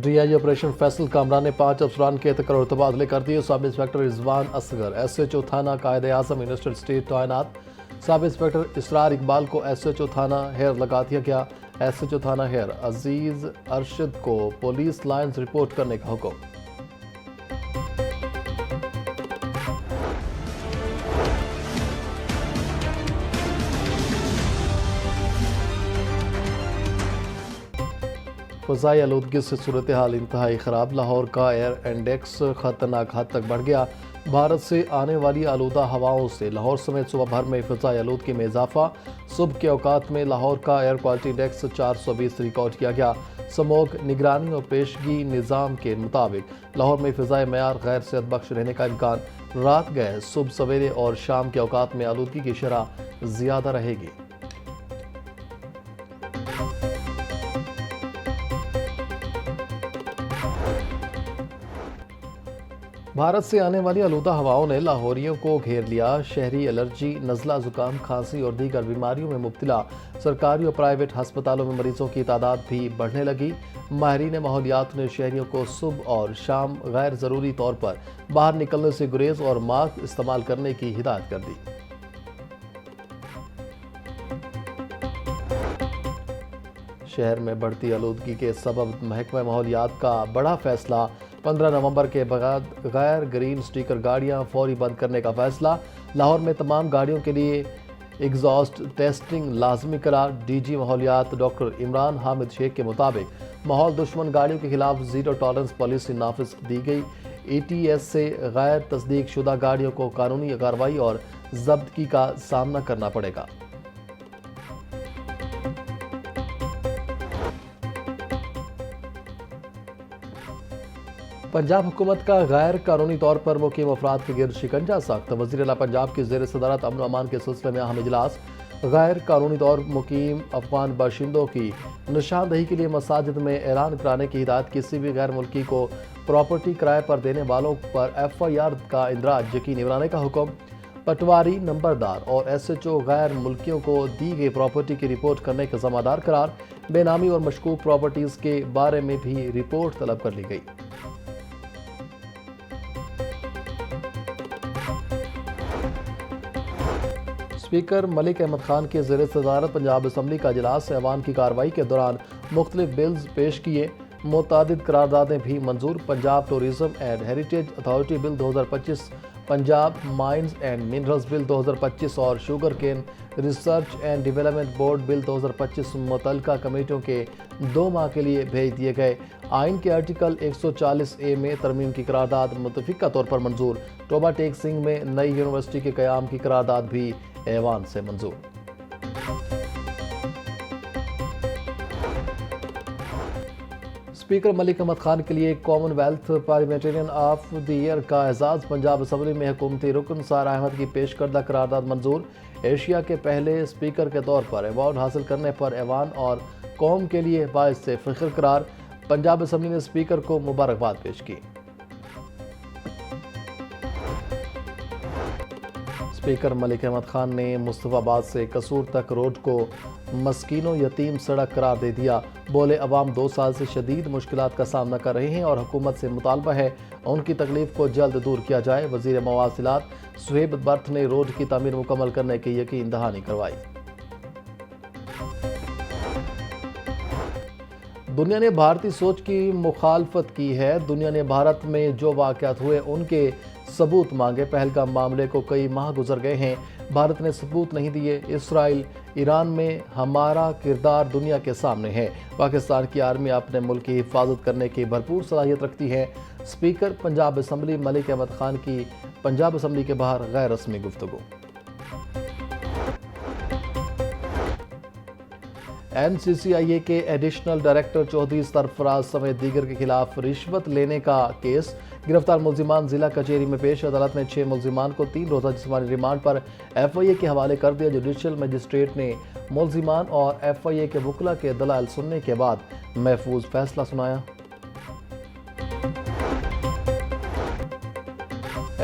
D I G operation Faisal Kamran نے 5 افسران کے تقرر تبادلے کر دیے۔ Sub inspector Rizwan Asghar S H O تھانہ قائد اعظم یونیورسٹی اسٹیٹ تعینات۔ سب انسپکٹر اسرار اقبال کو ایس ایچ او تھانہ ہیر لگا دیا گیا۔ ایس ایچ او تھانہ ہیر عزیز ارشد کو پولیس لائنز رپورٹ کرنے کا حکم۔ فضائی آلودگی سے صورتحال انتہائی خراب۔ لاہور کا ایئر انڈیکس خطرناک حد تک بڑھ گیا۔ بھارت سے آنے والی آلودہ ہواؤں سے لاہور سمیت صوبہ بھر میں فضائی آلودگی میں اضافہ۔ صبح کے اوقات میں لاہور کا ایئر کوالٹی انڈیکس 420 ریکارڈ کیا گیا۔ سموگ نگرانی اور پیشگی نظام کے مطابق لاہور میں فضائی معیار غیر صحت بخش رہنے کا امکان۔ رات گئے صبح سویرے اور شام کے اوقات میں آلودگی کی شرح زیادہ رہے گی۔ بھارت سے آنے والی آلودہ ہواؤں نے لاہوریوں کو گھیر لیا۔ شہری الرجی، نزلہ، زکام، کھانسی اور دیگر بیماریوں میں مبتلا۔ سرکاری اور پرائیویٹ ہسپتالوں میں مریضوں کی تعداد بھی بڑھنے لگی۔ ماہرین ماحولیات نے شہریوں کو صبح اور شام غیر ضروری طور پر باہر نکلنے سے گریز اور ماسک استعمال کرنے کی ہدایت کر دی۔ شہر میں بڑھتی آلودگی کے سبب محکمہ ماحولیات کا بڑا فیصلہ۔ 15 نومبر کے بعد غیر گرین سٹیکر گاڑیاں فوری بند کرنے کا فیصلہ۔ لاہور میں تمام گاڑیوں کے لیے ایگزاسٹ ٹیسٹنگ لازمی قرار۔ ڈی جی ماحولیات ڈاکٹر عمران حامد شیخ کے مطابق ماحول دشمن گاڑیوں کے خلاف زیرو ٹالرنس پالیسی نافذ دی گئی۔ ای ٹی ایس سے غیر تصدیق شدہ گاڑیوں کو قانونی کارروائی اور ضبطگی کا سامنا کرنا پڑے گا۔ پنجاب حکومت کا غیر قانونی طور پر مقیم افراد کے گرد شکنجہ سخت۔ وزیر اعلیٰ پنجاب کی زیر صدارت امن و امان کے سلسلے میں اہم اجلاس۔ غیر قانونی طور مقیم افغان باشندوں کی نشاندہی کے لیے مساجد میں اعلان کرانے کی ہدایت۔ کسی بھی غیر ملکی کو پراپرٹی کرائے پر دینے والوں پر ایف آئی آر کا اندراج یقینی بنانے کا حکم۔ پٹواری، نمبردار اور ایس ایچ او غیر ملکیوں کو دی گئی پراپرٹی کی رپورٹ کرنے کے ذمہ دار قرار۔ بے نامی اور مشکوک پراپرٹیز کے بارے میں بھی رپورٹ طلب کر لی گئی۔ اسپیکر ملک احمد خان کی زیر صدارت پنجاب اسمبلی کا اجلاس۔ ایوان کی کارروائی کے دوران مختلف بلز پیش کیے۔ متعدد قراردادیں بھی منظور۔ Punjab tourism and heritage authority bill 2025، Punjab mines and minerals bill 2025 اور sugarcane research and development board bill 2025 متعلقہ کمیٹیوں کے 2 ماہ کے لیے بھیج دیے گئے۔ آئین کے آرٹیکل 140A میں ترمیم کی قرارداد متفقہ طور پر منظور۔ ٹوبہ ٹیک سنگھ میں نئی یونیورسٹی کے قیام کی قرارداد بھی ایوان سے منظور۔ اسپیکر ملک احمد خان کے لیے commonwealth parliamentarian of the year کا اعزاز۔ پنجاب اسمبلی میں حکومتی رکن سارہ احمد کی پیش کردہ قرارداد منظور۔ ایشیا کے پہلے اسپیکر کے طور پر ایوارڈ حاصل کرنے پر ایوان اور قوم کے لیے باعث فخر قرار۔ پنجاب اسمبلی نے اسپیکر کو مبارکباد پیش کی۔ اسپیکر ملک احمد خان نے مصطفی آباد سے قصور تک روڈ کو مسکین و یتیم سڑک قرار دے دیا۔ بولے عوام 2 سال سے شدید مشکلات کا سامنا کر رہے ہیں اور حکومت سے مطالبہ ہے ان کی تکلیف کو جلد دور کیا جائے۔ وزیر مواصلات سہیب برت نے روڈ کی تعمیر مکمل کرنے کی یقین دہانی کروائی۔ دنیا نے بھارتی سوچ کی مخالفت کی ہے۔ دنیا نے بھارت میں جو واقعات ہوئے ان کے ثبوت مانگے۔ پہلگام معاملے کو کئی ماہ گزر گئے ہیں، بھارت نے ثبوت نہیں دیے۔ اسرائیل ایران میں ہمارا کردار دنیا کے سامنے ہے۔ پاکستان کی آرمی اپنے ملک کی حفاظت کرنے کی بھرپور صلاحیت رکھتی ہے۔ اسپیکر پنجاب اسمبلی ملک احمد خان کی پنجاب اسمبلی کے باہر غیر رسمی گفتگو۔ این سی سی آئی اے کے ایڈیشنل ڈائریکٹر چودھری سرفراز سمیت دیگر کے خلاف رشوت لینے کا کیس۔ گرفتار ملزمان ضلع کچہری میں پیش۔ عدالت نے 6 ملزمان کو 3 روزہ جسمانی ریمانڈ پر ایف آئی اے کے حوالے کر دیا۔ جوڈیشل مجسٹریٹ نے ملزمان اور ایف آئی اے کے وکلاء کے دلائل سننے کے بعد محفوظ فیصلہ سنایا۔